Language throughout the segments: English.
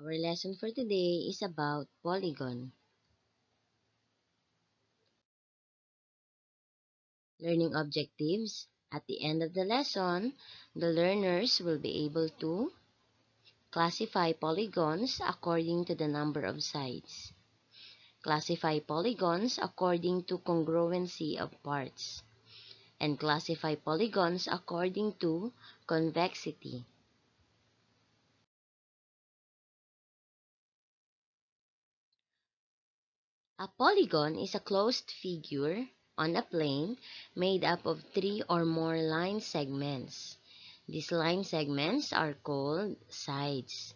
Our lesson for today is about polygon. Learning objectives. At the end of the lesson, the learners will be able to classify polygons according to the number of sides, classify polygons according to congruency of parts, and classify polygons according to convexity. A polygon is a closed figure on a plane made up of three or more line segments. These line segments are called sides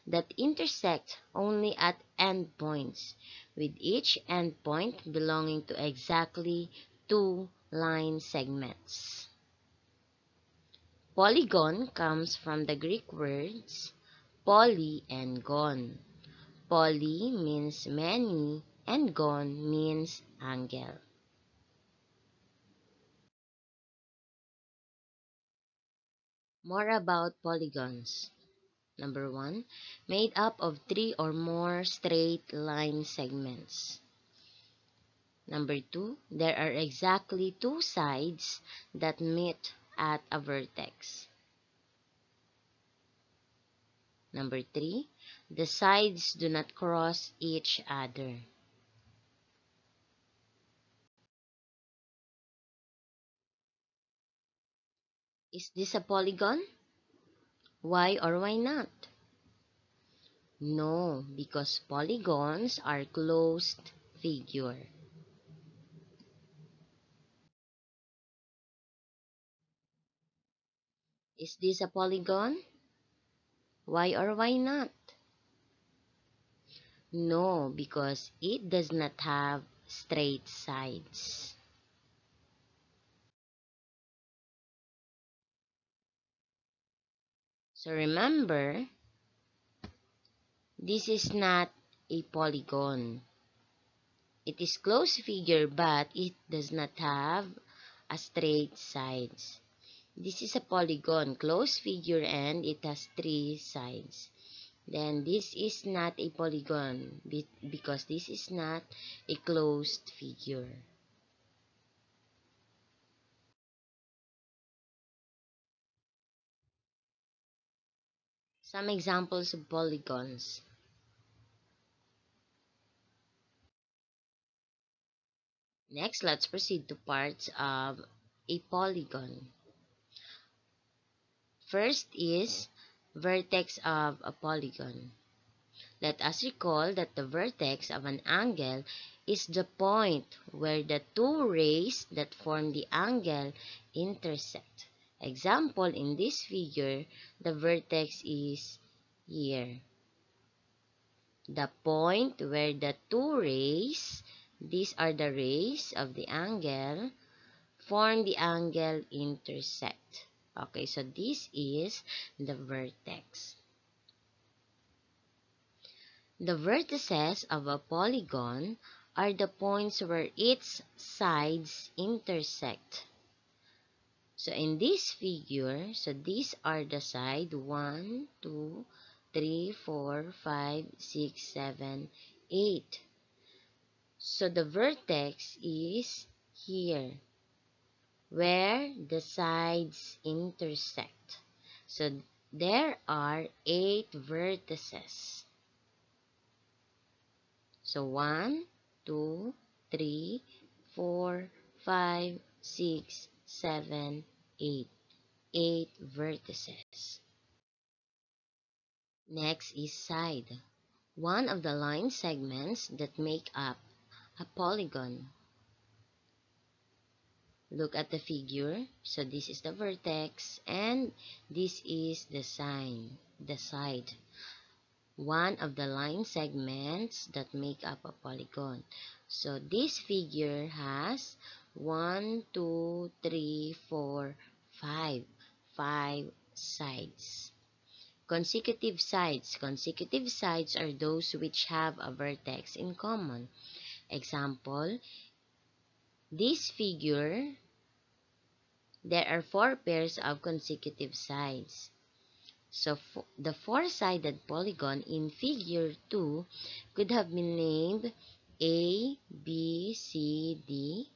that intersect only at endpoints, with each endpoint belonging to exactly two line segments. Polygon comes from the Greek words poly and gon. Poly means many and gon means angle. More about polygons. Number 1, made up of three or more straight line segments. Number 2, there are exactly two sides that meet at a vertex. Number 3, the sides do not cross each other. Is this a polygon? Why or why not? No, because polygons are closed figure. Is this a polygon? Why or why not? No, because it does not have straight sides. So remember, this is not a polygon. It is closed figure but it does not have a straight sides. This is a polygon, closed figure, and it has three sides. Then this is not a polygon because this is not a closed figure. Some examples of polygons. Next, let's proceed to parts of a polygon. First is vertex of a polygon. Let us recall that the vertex of an angle is the point where the two rays that form the angle intersect. Example, in this figure, the vertex is here. The point where the two rays, these are the rays of the angle, form the angle intersect. Okay, so this is the vertex. The vertices of a polygon are the points where its sides intersect. So in this figure, so these are the side 1, 2, 3, 4, 5, 6, 7, 8. So the vertex is here, where the sides intersect. So there are 8 vertices. So 1, 2, 3, 4, 5, 6, 7, 8. 8 vertices. Next is side. One of the line segments that make up a polygon. Look at the figure. So this is the vertex and this is the side. One of the line segments that make up a polygon. So this figure has 1, 2, 3, 4, 5. 5 sides. Consecutive sides. Consecutive sides are those which have a vertex in common. Example, this figure, there are 4 pairs of consecutive sides. So the four-sided polygon in figure 2 could have been named A, B, C, D,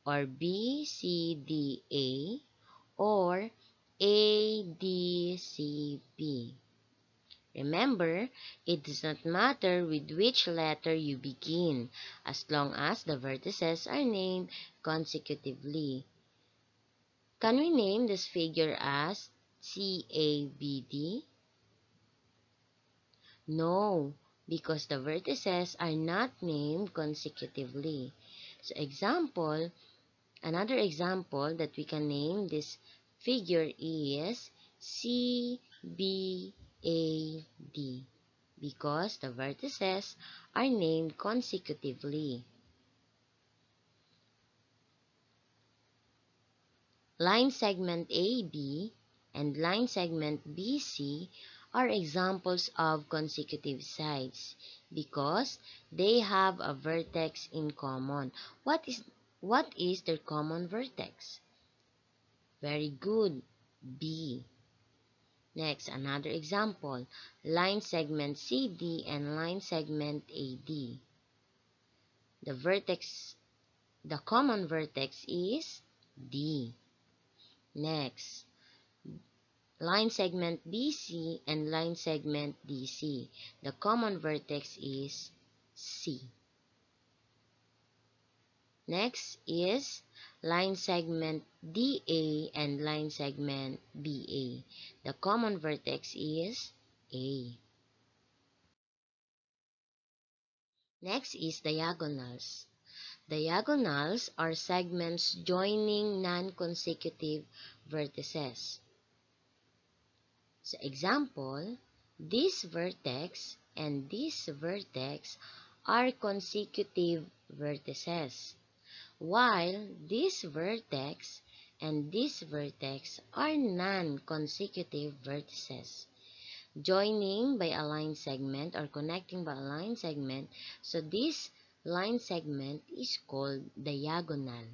or B, C, D, A, or A, D, C, B. Remember, it does not matter with which letter you begin, as long as the vertices are named consecutively. Can we name this figure as CABD? No, because the vertices are not named consecutively. So another example that we can name this figure is CBAD, because the vertices are named consecutively. Line segment AB and line segment BC are examples of consecutive sides because they have a vertex in common. What is their common vertex? Very good, B. Next, another example, line segment CD and line segment AD. The common vertex is D. Next, line segment BC and line segment DC. The common vertex is C. Next is line segment DA and line segment BA. The common vertex is A. Next is diagonals. Diagonals are segments joining non-consecutive vertices. So example, this vertex and this vertex are consecutive vertices, while this vertex and this vertex are non-consecutive vertices, joining by a line segment or connecting by a line segment. So this line segment is called diagonal.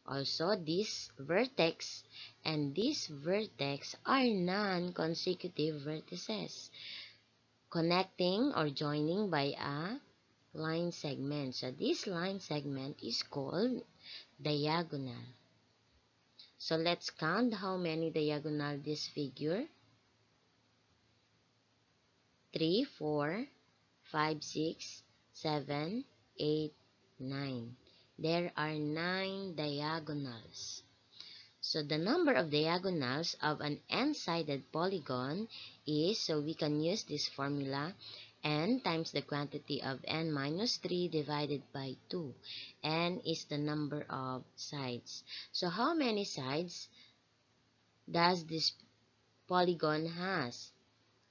Also, this vertex and this vertex are non-consecutive vertices, connecting or joining by a line segment. So this line segment is called diagonal. So let's count how many diagonal this figure. 3, 4, 5, 6, 7, 8, 9. There are 9 diagonals. So the number of diagonals of an n-sided polygon is, so we can use this formula, n times the quantity of n minus 3 divided by 2. N is the number of sides. So how many sides does this polygon has?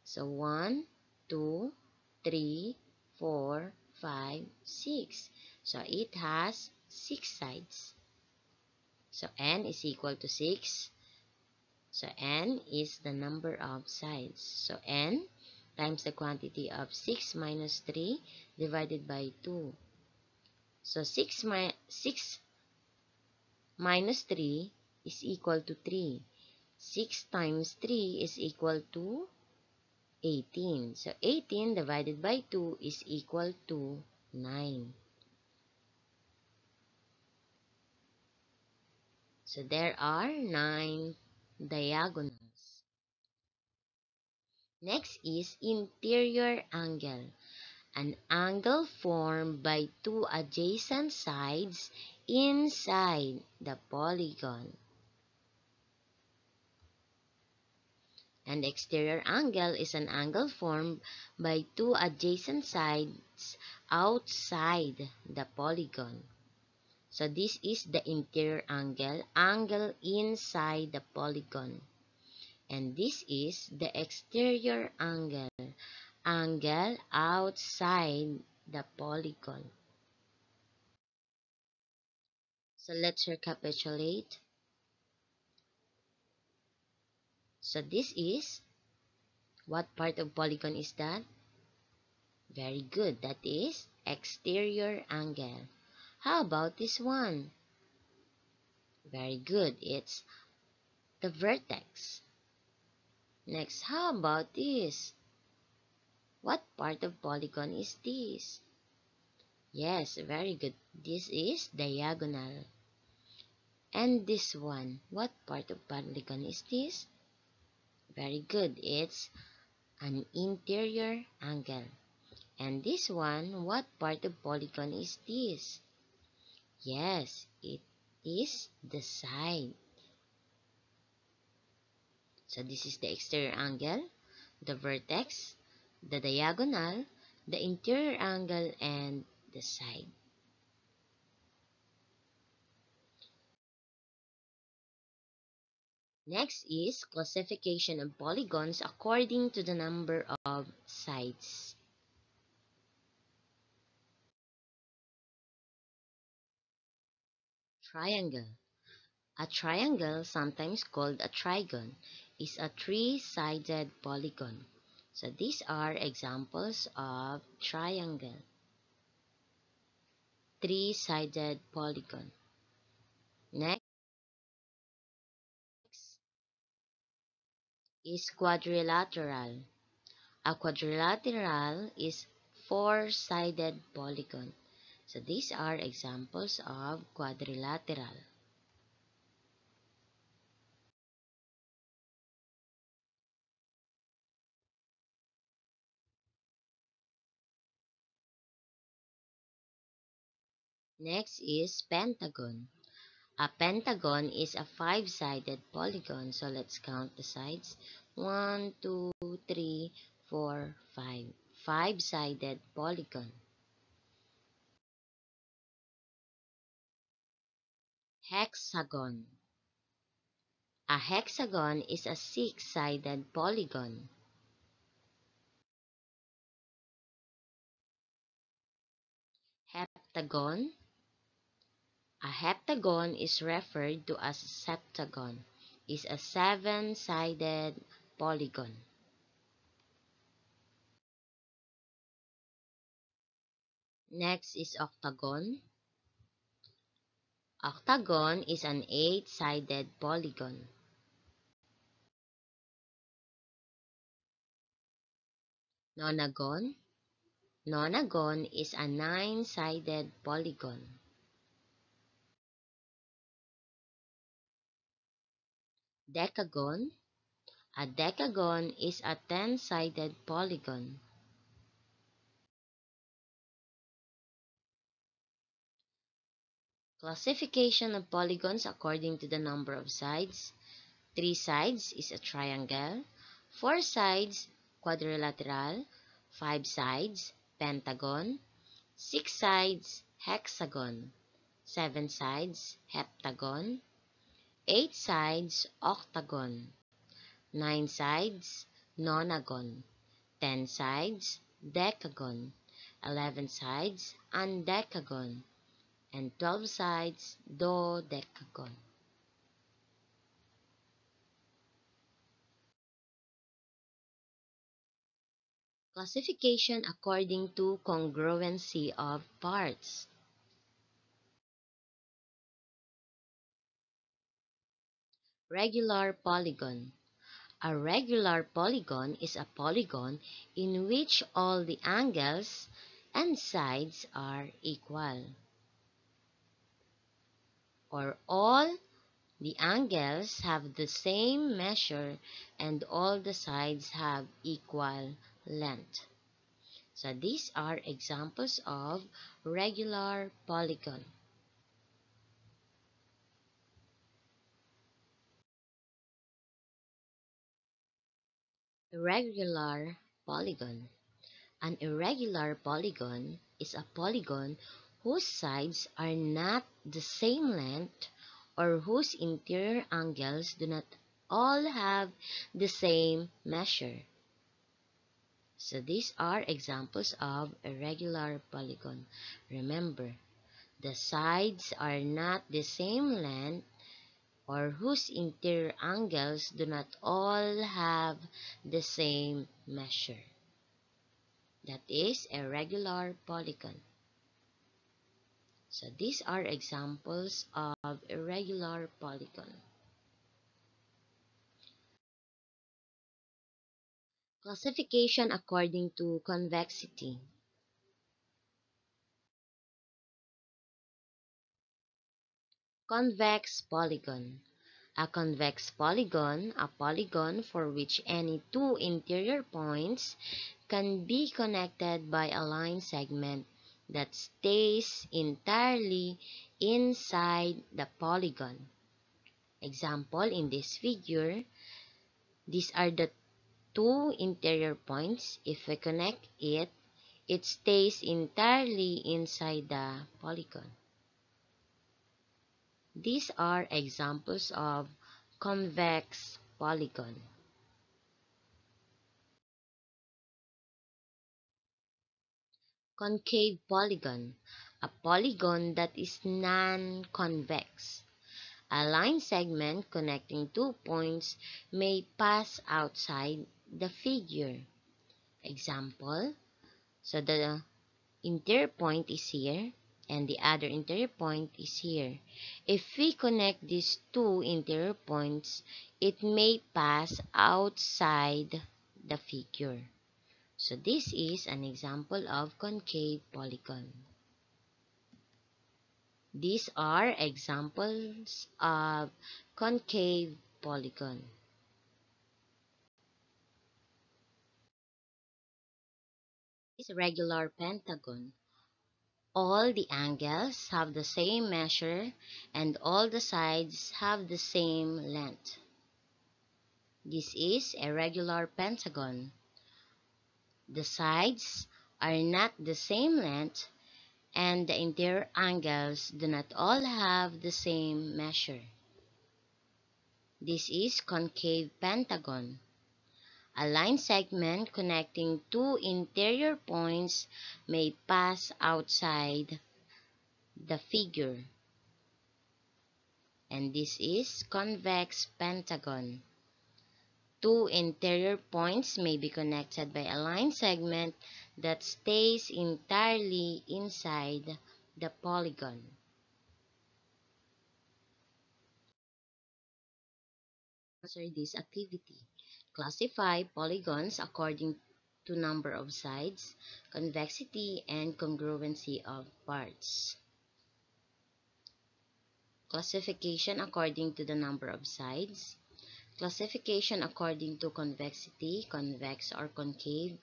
So 1, 2, 3, 4, 5, 6. So it has 6 sides. So n is equal to 6. So n is the number of sides. So n times the quantity of 6 minus 3 divided by 2. So 6 minus 3 is equal to 3. 6 times 3 is equal to 18. So 18 divided by 2 is equal to 9. So there are 9 diagonals. Next is interior angle. An angle formed by two adjacent sides inside the polygon. An exterior angle is an angle formed by two adjacent sides outside the polygon. So this is the interior angle, angle inside the polygon. And this is the exterior angle, angle outside the polygon. So let's recapitulate. So this is, what part of polygon is that? Very good, that is exterior angle. How about this one? Very good, it's the vertex. Next, how about this? What part of polygon is this? Yes, very good. This is diagonal. And this one, what part of polygon is this? Very good. It's an interior angle. And this one, what part of polygon is this? Yes, it is the side. So this is the exterior angle, the vertex, the diagonal, the interior angle, and the side. Next is classification of polygons according to the number of sides. Triangle. A triangle, sometimes called a trigon, is a three-sided polygon. So these are examples of triangle. Three-sided polygon. Next is quadrilateral. A quadrilateral is four-sided polygon. So these are examples of quadrilateral. Next is pentagon. A pentagon is a five-sided polygon. So let's count the sides. 1, 2, 3, 4, 5. Five-sided polygon. Hexagon. A hexagon is a six-sided polygon. Heptagon. A heptagon is referred to as septagon. Is a seven-sided polygon. Next is octagon. Octagon is an eight-sided polygon. Nonagon. Nonagon is a nine-sided polygon. Decagon. A decagon is a ten-sided polygon. Classification of polygons according to the number of sides. Three sides is a triangle. Four sides, quadrilateral. Five sides, pentagon. Six sides, hexagon. Seven sides, heptagon. Eight sides, octagon. Nine sides, nonagon. 10 sides, decagon. 11 sides, undecagon. And 12 sides, dodecagon. Classification according to congruency of parts. Regular polygon. A regular polygon is a polygon in which all the angles and sides are equal, or all the angles have the same measure and all the sides have equal length. So these are examples of regular polygon. Irregular polygon. An irregular polygon is a polygon whose sides are not the same length or whose interior angles do not all have the same measure. So these are examples of irregular polygon. Remember, the sides are not the same length or whose interior angles do not all have the same measure. That is a regular polygon. So these are examples of irregular polygon. Classification according to convexity. Convex polygon. A convex polygon, a polygon for which any two interior points can be connected by a line segment that stays entirely inside the polygon. Example, in this figure, these are the two interior points. If we connect it, it stays entirely inside the polygon. These are examples of convex polygon. Concave polygon, a polygon that is non-convex. A line segment connecting two points may pass outside the figure. Example, so the interior point is here and the other interior point is here. If we connect these two interior points, it may pass outside the figure. So this is an example of concave polygon. These are examples of concave polygon. This regular pentagon. All the angles have the same measure and all the sides have the same length. This is a regular pentagon. The sides are not the same length and the interior angles do not all have the same measure. This is concave pentagon. A line segment connecting two interior points may pass outside the figure. And this is convex pentagon. Two interior points may be connected by a line segment that stays entirely inside the polygon. Answer this activity. Classify polygons according to number of sides, convexity, and congruency of parts. Classification according to the number of sides. Classification according to convexity, convex or concave,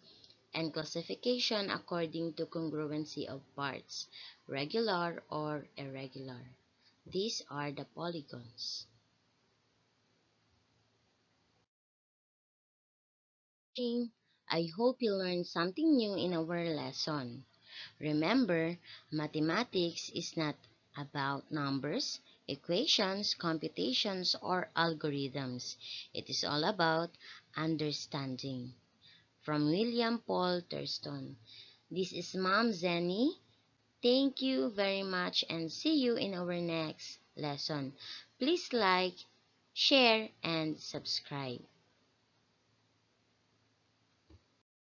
and classification according to congruency of parts, regular or irregular. These are the polygons. I hope you learned something new in our lesson. Remember, mathematics is not about numbers, equations, computations, or algorithms. It is all about understanding. From William Paul Thurston. This is Mom Zenny. Thank you very much and see you in our next lesson. Please like, share, and subscribe.